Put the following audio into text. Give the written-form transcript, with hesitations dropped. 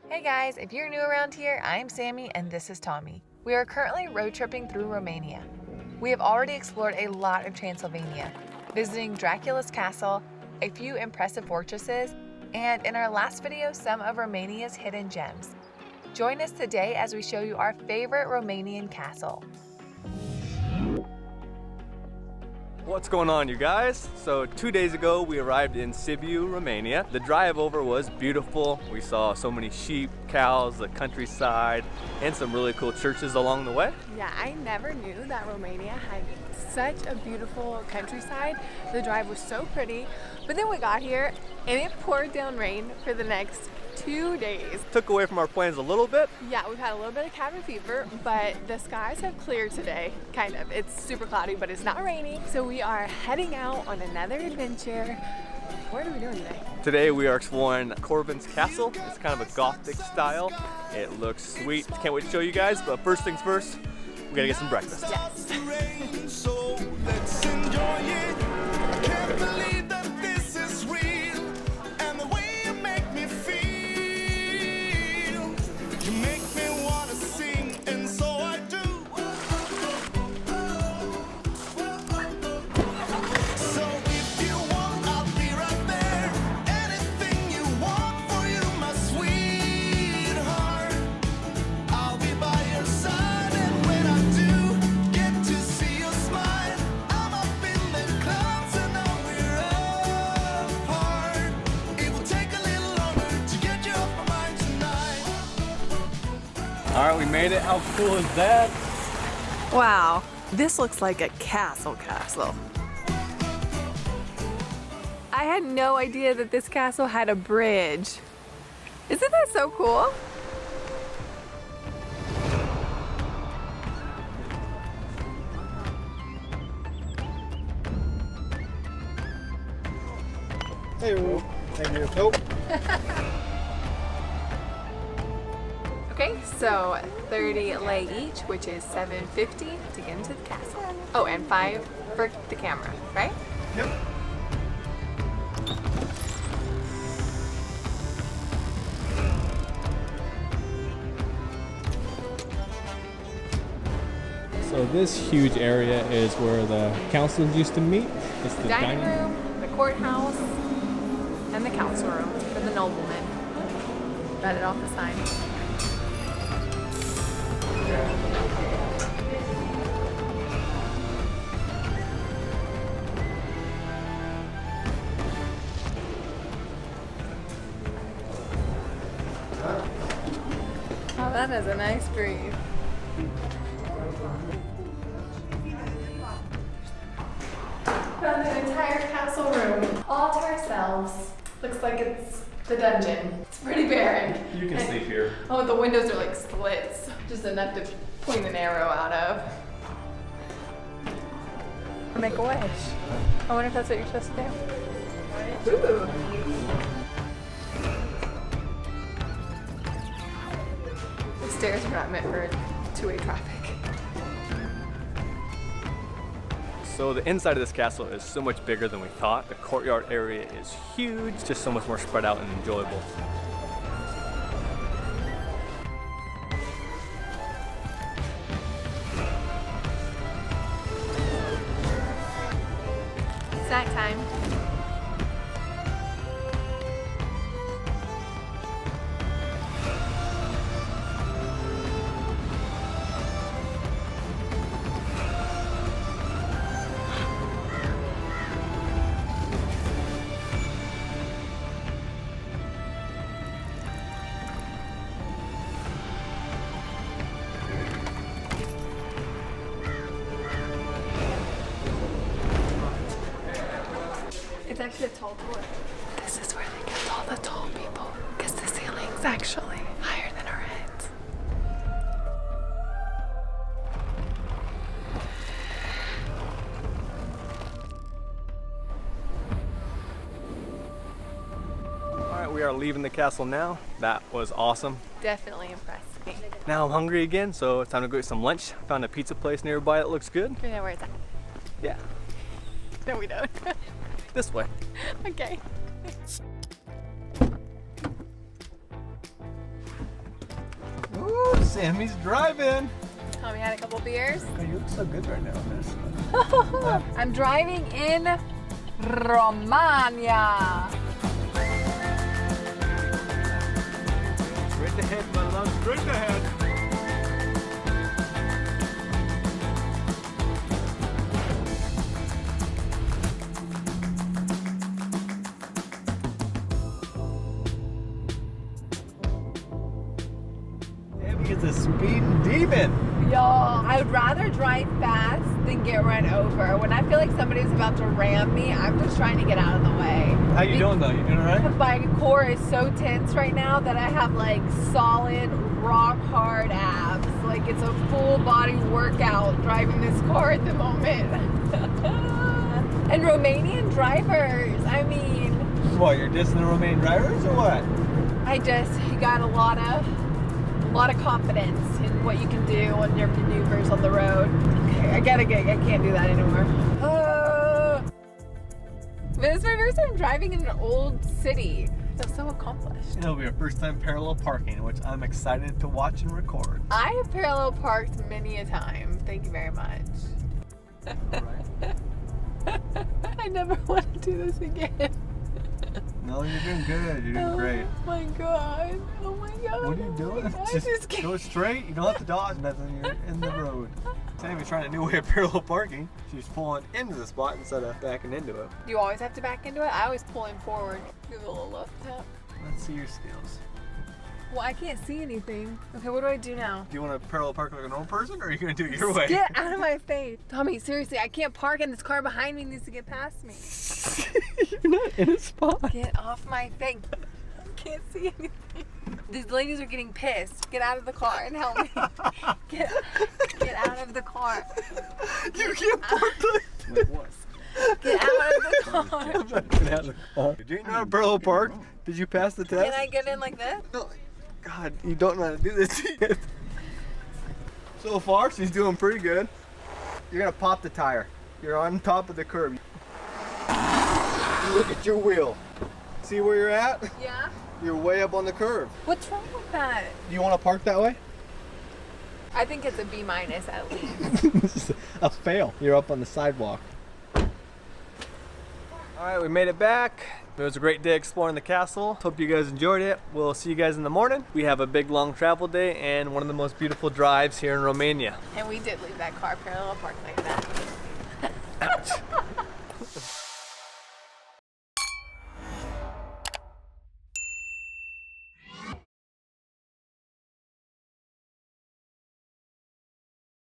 Hey guys, if you're new around here, I'm Sammy and this is Tommy. We are currently road tripping through Romania. We have already explored a lot of Transylvania, visiting Dracula's castle, a few impressive fortresses, and in our last video, some of Romania's hidden gems. Join us today as we show you our favorite Romanian castle. What's going on, you guys? So 2 days ago we arrived in Sibiu, Romania. The drive over was beautiful. We saw so many sheep, cows, the countryside, and some really cool churches along the way. Yeah, I never knew that Romania had such a beautiful countryside. The drive was so pretty, but then we got here and it poured down rain for the next 2 days. Took away from our plans a little bit. Yeah, we've had a little bit of cabin fever, but the skies have cleared today, kind of. It's super cloudy, but it's not raining. So we are heading out on another adventure. What are we doing today? Today we are exploring Corvins Castle. It's kind of a Gothic style. It looks sweet. Can't wait to show you guys, but first things first, we gotta get some breakfast. Yes. All right, we made it. How cool is that? Wow, this looks like a castle. I had no idea that this castle had a bridge. Isn't that so cool? Hey, thank you. Nope. Okay, so 30 lei each, which is $7.50 to get into the castle. Oh, and 5 for the camera, right? Yep. So this huge area is where the councils used to meet. It's the Dining room, the courthouse, and the council room for the noblemen. Read it off the sign. Oh, that is a nice breeze. Found an entire castle room all to ourselves. Looks like it's the dungeon. It's pretty barren. You can sleep here. Oh, the windows are like slits, just enough to point an arrow out of. Or make a wish. I wonder if that's what you're supposed to do. Ooh. The stairs are not meant for two-way traffic. So the inside of this castle is so much bigger than we thought. The courtyard area is huge, just so much more spread out and enjoyable. Snack time. It's actually a tall door. This is where they kept all the tall people, because the ceiling's actually higher than our heads. All right, we are leaving the castle now. That was awesome. Definitely impressed me. Now I'm hungry again, so it's time to go get some lunch. Found a pizza place nearby that looks good. You know where it's at? Yeah, No, we don't. this way. Okay. Sammy's driving. Tommy had a couple beers. Oh, you look so good right now in this. I'm driving in Romania. Straight ahead, my love, straight ahead. Sammy is a speeding demon. Y'all, I would rather drive fast than get run over. When I feel like somebody's about to ram me, I'm just trying to get out of the way. How you doing though? You doing all right? My core is so tense right now that I have like solid, rock hard abs. Like it's a full body workout driving this car at the moment. And Romanian drivers, I mean. What, you're dissing the Romanian drivers or what? I just got a lot of confidence in what you can do on your maneuvers on the road. Okay, I can't do that anymore. But it's my first time driving in an old city. I feel so accomplished. It'll be our first time parallel parking, which I'm excited to watch and record. I have parallel parked many a time. Thank you very much. I never want to do this again. No, you're doing good. You're doing great. Oh my god. Oh my god. What are you doing? Just go straight. You don't have to dodge nothing. You're in the road. Sammy's trying a new way of parallel parking. She's pulling into the spot instead of backing into it. Do you always have to back into it? I always pull in forward. Give it a little left tap. Let's see your skills. Well, I can't see anything. Okay, what do I do now? Do you want to parallel park like a normal person, or are you going to do it your way? Get out of my face. Tommy, seriously, I can't park and this car behind me needs to get past me. You're not in a spot. Get off my face. I can't see anything. These ladies are getting pissed. Get out of the car and help me. Get out of the car. You can't park like this. Get out of the car. I'm not getting out of the car. Do you know how to parallel park? Did you pass the test? Can I get in like this? No. God, you don't know how to do this yet. So far, she's doing pretty good. You're gonna pop the tire. You're on top of the curb. Look at your wheel. See where you're at? Yeah. You're way up on the curb. What's wrong with that? Do you want to park that way? I think it's a B- at least. This is a fail. You're up on the sidewalk. All right, we made it back. It was a great day exploring the castle. Hope you guys enjoyed it. We'll see you guys in the morning. We have a big long travel day and one of the most beautiful drives here in Romania. And we did leave that car parallel parked like that. Ouch.